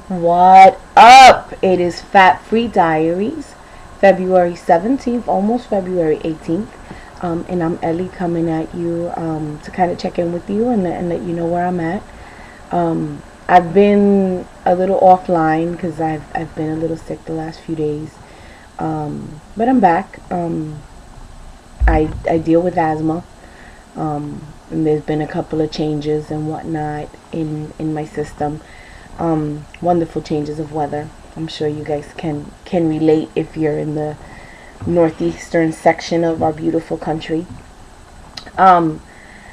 What up? It is Fat Free Diaries, February 17th, almost February 18th. And I'm Ellie coming at you to kind of check in with you and let you know where I'm at. I've been a little offline because I've been a little sick the last few days. But I'm back. I deal with asthma. And there's been a couple of changes and whatnot in my system. Wonderful changes of weather. I'm sure you guys can relate if you're in the northeastern section of our beautiful country. And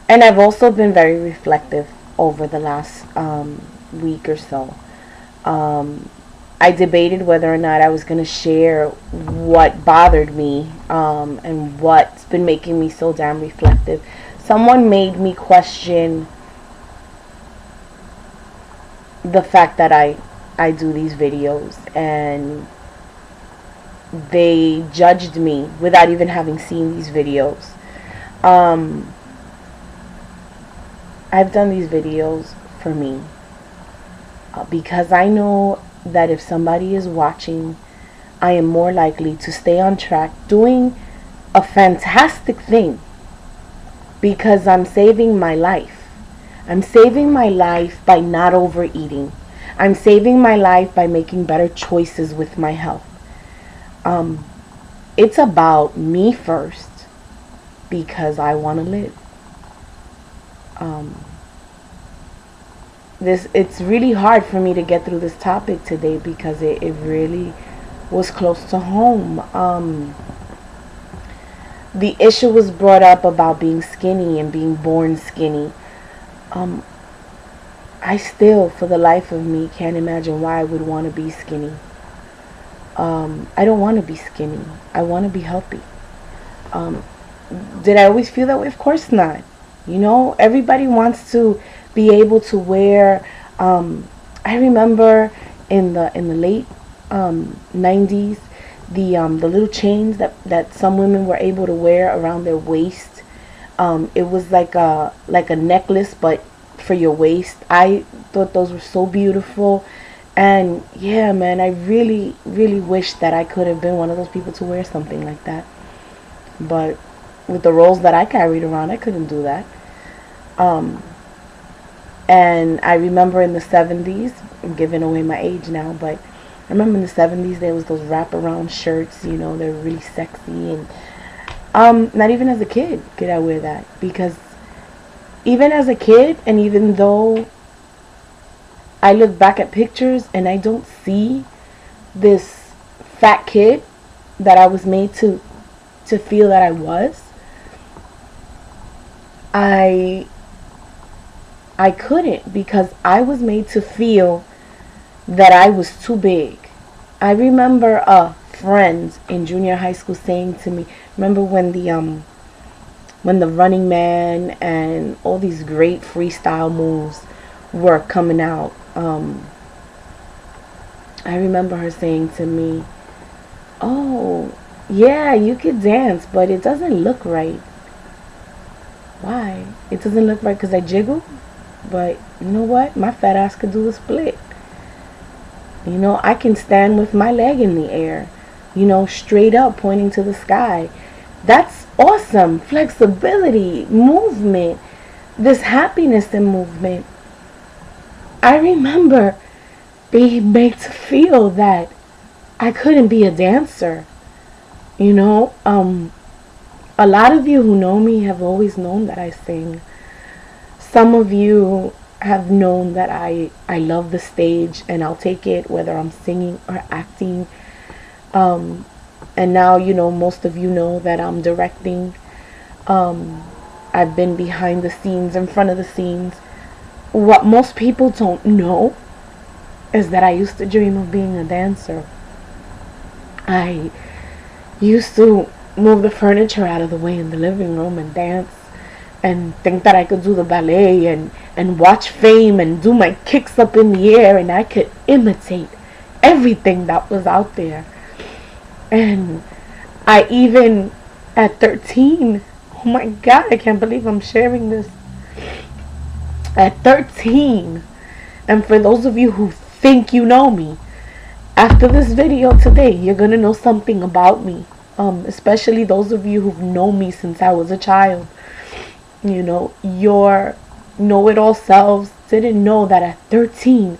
I've also been very reflective over the last week or so. I debated whether or not I was going to share what bothered me and what's been making me so damn reflective. Someone made me question the fact that I do these videos, and they judged me without even having seen these videos. I've done these videos for me because I know that if somebody is watching, I am more likely to stay on track doing a fantastic thing because I'm saving my life. I'm saving my life by not overeating. I'm saving my life by making better choices with my health. It's about me first because I want to live. It's really hard for me to get through this topic today because it really was close to home. The issue was brought up about being skinny and being born skinny. I still, for the life of me, can't imagine why I would want to be skinny. I don't want to be skinny. I want to be healthy. Did I always feel that way? Of course not. You know, everybody wants to be able to wear. I remember in the late 90s, the little chains that some women were able to wear around their waist. It was like a necklace, but for your waist. I thought those were so beautiful. And yeah, man, I really, really wish that I could have been one of those people to wear something like that. But with the rolls that I carried around, I couldn't do that. And I remember in the 70s, I'm giving away my age now, but I remember in the 70s there was those wraparound shirts, you know, they're really sexy. And not even as a kid could I wear that, because even as a kid, and even though I look back at pictures and I don't see this fat kid that I was made to feel that I was, I couldn't, because I was made to feel that I was too big. I remember friends in junior high school saying to me, remember when the Running Man and all these great freestyle moves were coming out. I remember her saying to me, "Oh, yeah, you could dance, but it doesn't look right." Why? It doesn't look right because I jiggle? But you know what? My fat ass could do a split. You know, I can stand with my leg in the air, you know, straight up pointing to the sky. That's awesome. Flexibility, movement, this happiness in movement. I remember being made to feel that I couldn't be a dancer. You know, a lot of you who know me have always known that I sing. Some of you have known that I love the stage, and I'll take it whether I'm singing or acting. And now, you know, most of you know that I'm directing. I've been behind the scenes, in front of the scenes. What most people don't know is that I used to dream of being a dancer. I used to move the furniture out of the way in the living room and dance, and think that I could do the ballet and watch Fame and do my kicks up in the air, and I could imitate everything that was out there. And I even, at 13, oh my God, I can't believe I'm sharing this. At 13, and for those of you who think you know me. After this video today, you're gonna know something about me. Especially those of you who've known me since I was a child. You know, your know-it-all selves didn't know that at 13,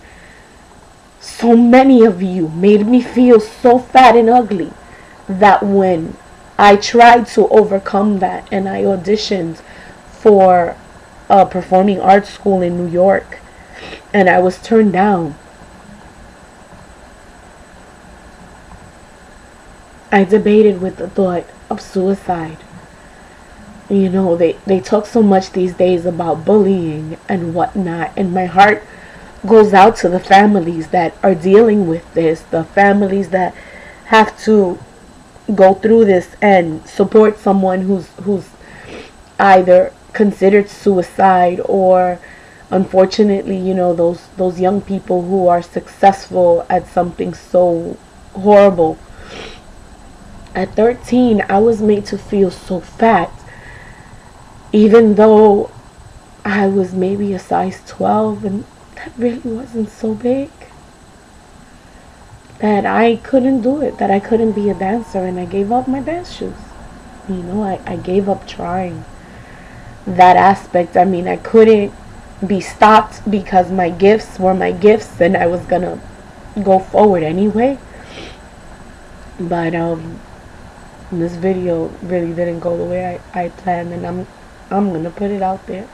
so many of you made me feel so fat and ugly that when I tried to overcome that and I auditioned for a performing arts school in New York and I was turned down, I debated with the thought of suicide. You know, they talk so much these days about bullying and whatnot, and my heart goes out to the families that are dealing with this, the families that have to go through this and support someone who's either considered suicide or unfortunately, you know, those young people who are successful at something so horrible. At 13, I was made to feel so fat, even though I was maybe a size 12, and that really wasn't so big. That I couldn't do it, that I couldn't be a dancer, and I gave up my dance shoes. You know, I gave up trying that aspect. I mean, I couldn't be stopped because my gifts were my gifts, and I was gonna go forward anyway. But this video really didn't go the way I planned, and I'm gonna put it out there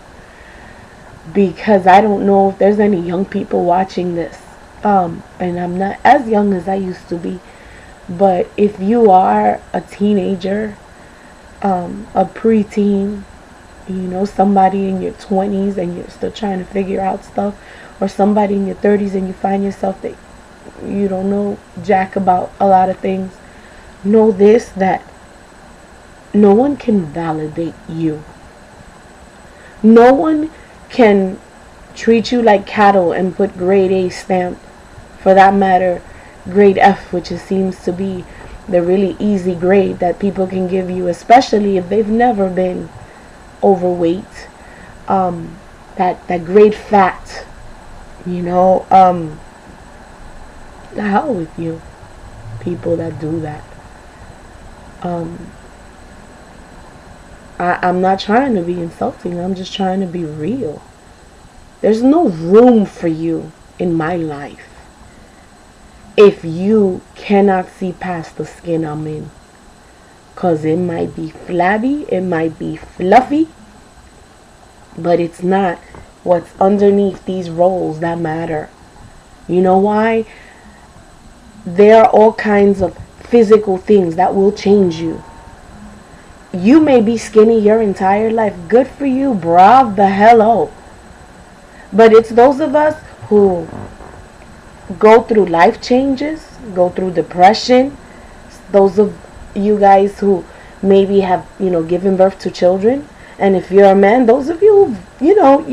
because I don't know if there's any young people watching this, and I'm not as young as I used to be, but if you are a teenager, a preteen, you know, somebody in your 20s and you're still trying to figure out stuff, or somebody in your 30s and you find yourself that you don't know jack about a lot of things, know this, that no one can validate you. No one can treat you like cattle and put grade A stamp, for that matter grade F, which it seems to be the really easy grade that people can give you, especially if they've never been overweight. That grade fat, you know. The hell with you, people that do that. I'm not trying to be insulting. I'm just trying to be real. There's no room for you in my life if you cannot see past the skin I'm in. Because it might be flabby, it might be fluffy, but it's not what's underneath these rolls that matter. You know why? There are all kinds of physical things that will change you. You may be skinny your entire life. Good for you. Bravo the hello. But it's those of us who go through life changes, go through depression. Those of you guys who maybe have, you know, given birth to children. And if you're a man, those of you, you know,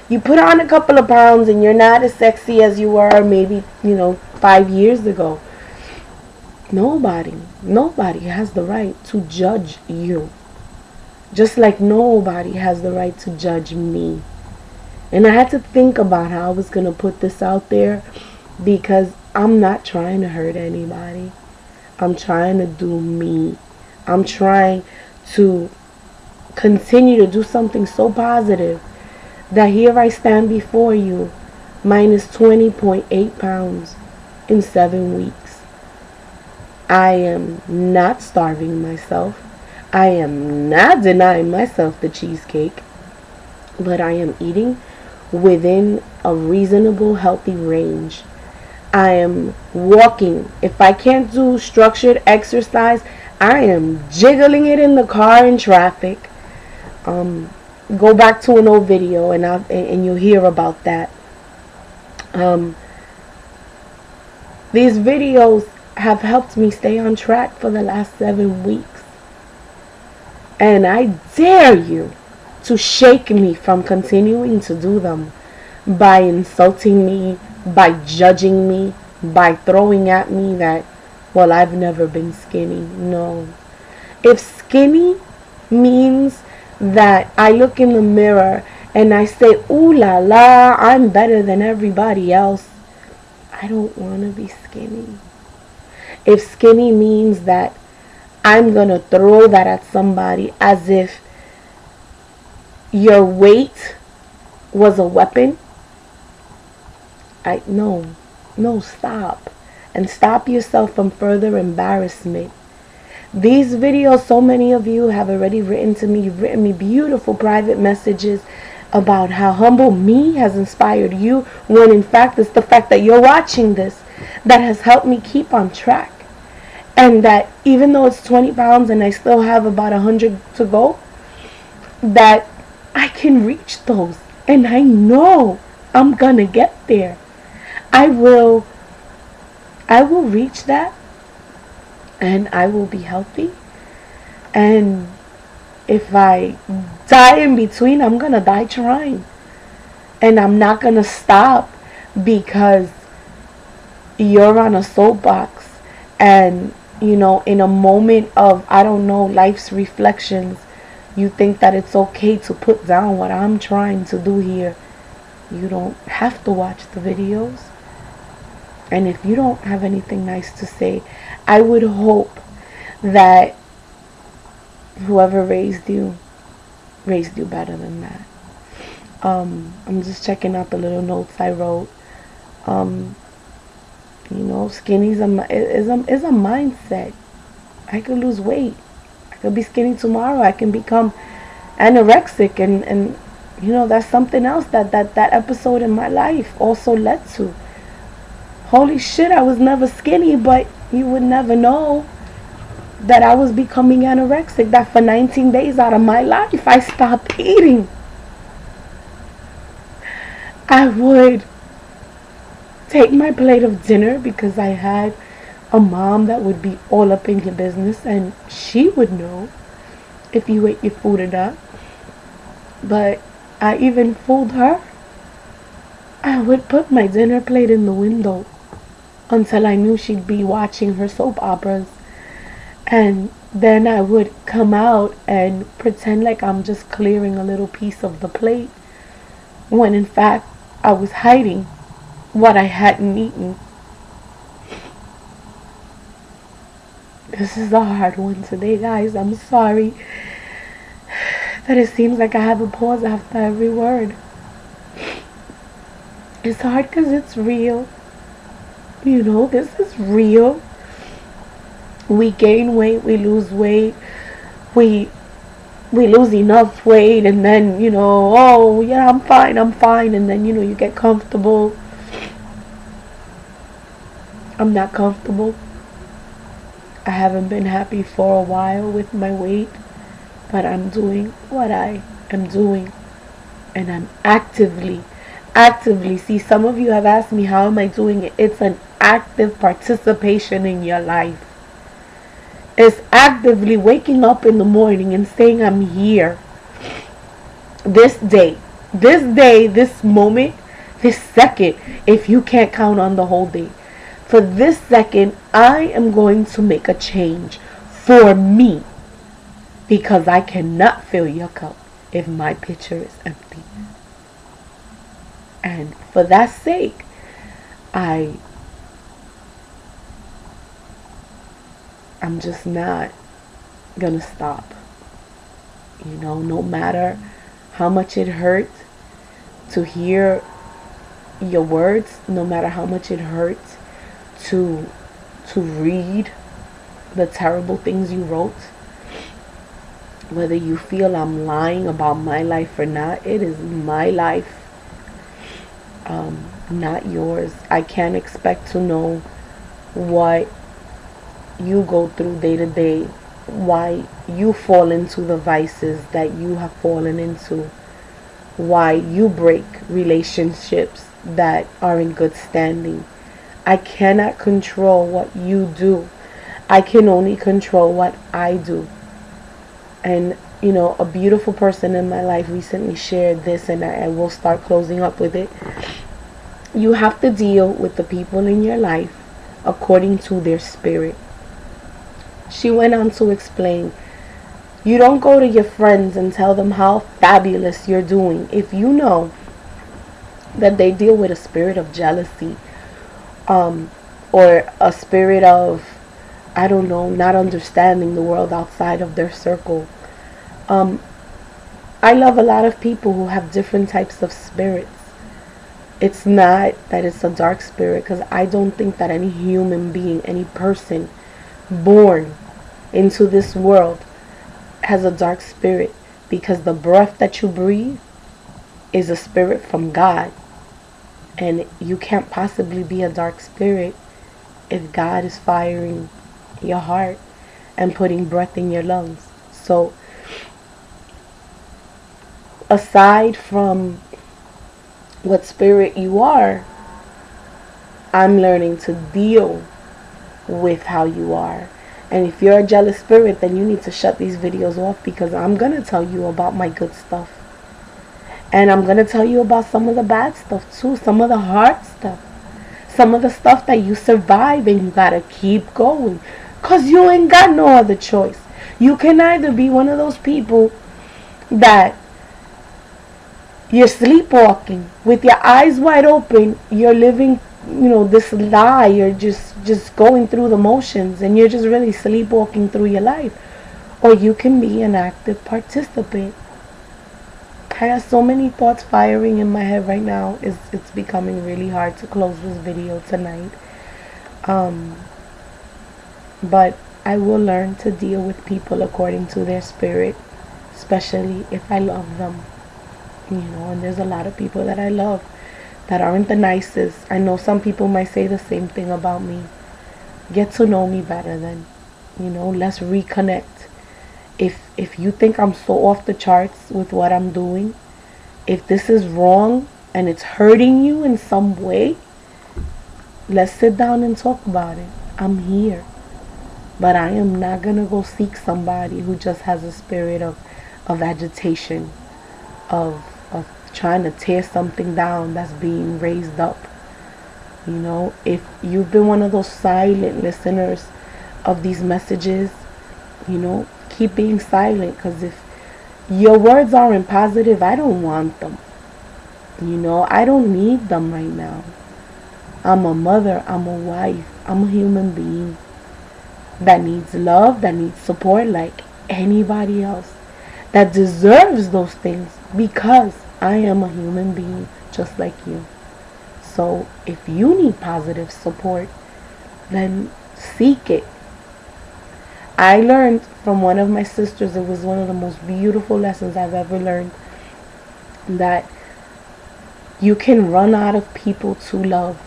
you put on a couple of pounds and you're not as sexy as you were maybe, you know, 5 years ago. Nobody has the right to judge you. Just like nobody has the right to judge me. And I had to think about how I was going to put this out there, because I'm not trying to hurt anybody. I'm trying to do me. I'm trying to continue to do something so positive that here I stand before you, minus 20.8 pounds in 7 weeks. I am not starving myself. I am not denying myself the cheesecake, but I am eating within a reasonable, healthy range. I am walking. If I can't do structured exercise, I am jiggling it in the car in traffic. Go back to an old video and you'll hear about that. These videos have helped me stay on track for the last 7 weeks. And I dare you to shake me from continuing to do them by insulting me, by judging me, by throwing at me that, well, I've never been skinny. No. If skinny means that I look in the mirror and I say, ooh la la, I'm better than everybody else, I don't want to be skinny. If skinny means that I'm going to throw that at somebody as if your weight was a weapon, no, stop. And stop yourself from further embarrassment. These videos, so many of you have already written to me. You've written me beautiful private messages about how Humble Me has inspired you, when in fact it's the fact that you're watching this that has helped me keep on track. And that even though it's 20 pounds and I still have about 100 to go, that I can reach those. And I know I'm gonna get there. I will reach that, and I will be healthy. And if I die in between, I'm gonna die trying. And I'm not gonna stop because you're on a soapbox and, you know, in a moment of, I don't know, life's reflections, you think that it's okay to put down what I'm trying to do here. You don't have to watch the videos. And if you don't have anything nice to say, I would hope that whoever raised you better than that. I'm just checking out the little notes I wrote. You know, skinny is a mindset. I could lose weight. I could be skinny tomorrow. I can become anorexic, and you know, that's something else that episode in my life also led to. Holy shit, I was never skinny, but you would never know that I was becoming anorexic, that for 19 days out of my life, I stopped eating. I would take my plate of dinner because I had a mom that would be all up in your business, and she would know if you ate your food or not. But I even fooled her. I would put my dinner plate in the window until I knew she'd be watching her soap operas. And then I would come out and pretend like I'm just clearing a little piece of the plate, when in fact I was hiding what I hadn't eaten. This is a hard one today, guys. I'm sorry that it seems like I have a pause after every word. It's hard because it's real. You know, this is real. We gain weight, we lose weight, we lose enough weight, and then, you know, oh yeah, I'm fine, and then, you know, you get comfortable. I'm not comfortable. I haven't been happy for a while with my weight, but I'm doing what I am doing, and I'm actively, see, some of you have asked me, how am I doing it? It's an active participation in your life. It's actively waking up in the morning and saying, I'm here. This day, this moment, this second, if you can't count on the whole day. For this second, I am going to make a change for me, because I cannot fill your cup if my pitcher is empty. And for that sake, I'm just not gonna stop. You know, no matter how much it hurts to hear your words, no matter how much it hurts to read the terrible things you wrote, whether you feel I'm lying about my life or not, it is my life, not yours. I can't expect to know what you go through day to day, why you fall into the vices that you have fallen into, why you break relationships that are in good standing. I cannot control what you do. I can only control what I do. And, you know, a beautiful person in my life recently shared this, and I will start closing up with it. You have to deal with the people in your life according to their spirit. She went on to explain, you don't go to your friends and tell them how fabulous you're doing if you know that they deal with a spirit of jealousy, or a spirit of, I don't know, not understanding the world outside of their circle. I love a lot of people who have different types of spirits. It's not that it's a dark spirit, because I don't think that any human being, any person born into this world has a dark spirit, because the breath that you breathe is a spirit from God, and you can't possibly be a dark spirit if God is firing your heart and putting breath in your lungs. So aside from what spirit you are, I'm learning to deal with how you are. And if you're a jealous spirit, then you need to shut these videos off, because I'm going to tell you about my good stuff. And I'm going to tell you about some of the bad stuff too, some of the hard stuff, some of the stuff that you survive and you got to keep going, because you ain't got no other choice. You can either be one of those people that you're sleepwalking with your eyes wide open, you're living, this lie, you're just going through the motions, and you're just really sleepwalking through your life. Or you can be an active participant. I have so many thoughts firing in my head right now. It's becoming really hard to close this video tonight. But I will learn to deal with people according to their spirit, especially if I love them. And there's a lot of people that I love that aren't the nicest. I know some people might say the same thing about me. Get to know me better then. Let's reconnect. If you think I'm so off the charts with what I'm doing, if this is wrong and it's hurting you in some way, let's sit down and talk about it. I'm here. But I am not going to go seek somebody who just has a spirit of agitation, of trying to tear something down that's being raised up. If you've been one of those silent listeners of these messages, keep being silent, because if your words aren't positive, I don't want them. I don't need them right now. I'm a mother, I'm a wife, I'm a human being that needs love, that needs support like anybody else, that deserves those things, because I am a human being just like you. So if you need positive support, then seek it. I learned from one of my sisters, it was one of the most beautiful lessons I've ever learned, that you can run out of people to love,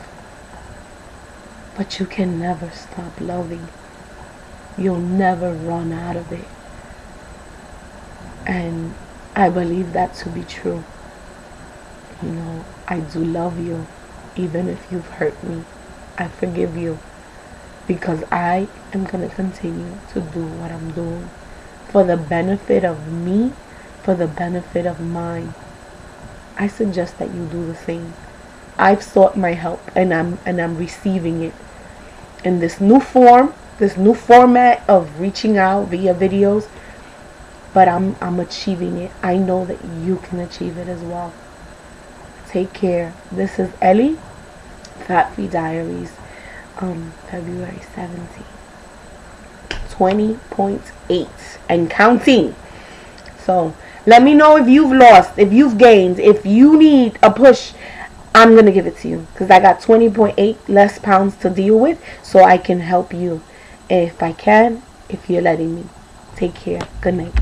but you can never stop loving. You'll never run out of it. And I believe that to be true. I do love you, even if you've hurt me. I forgive you, because I am going to continue to do what I'm doing for the benefit of me, for the benefit of mine. I suggest that you do the same. I've sought my help, and I'm receiving it in this new form, this new format of reaching out via videos. But I'm achieving it. I know that you can achieve it as well. Take care. This is Ellie, Fat Free Diaries, February 17th. 20.8 and counting. So let me know if you've lost, if you've gained, if you need a push. I'm going to give it to you, because I got 20.8 less pounds to deal with, so I can help you if I can, if you're letting me. Take care. Good night.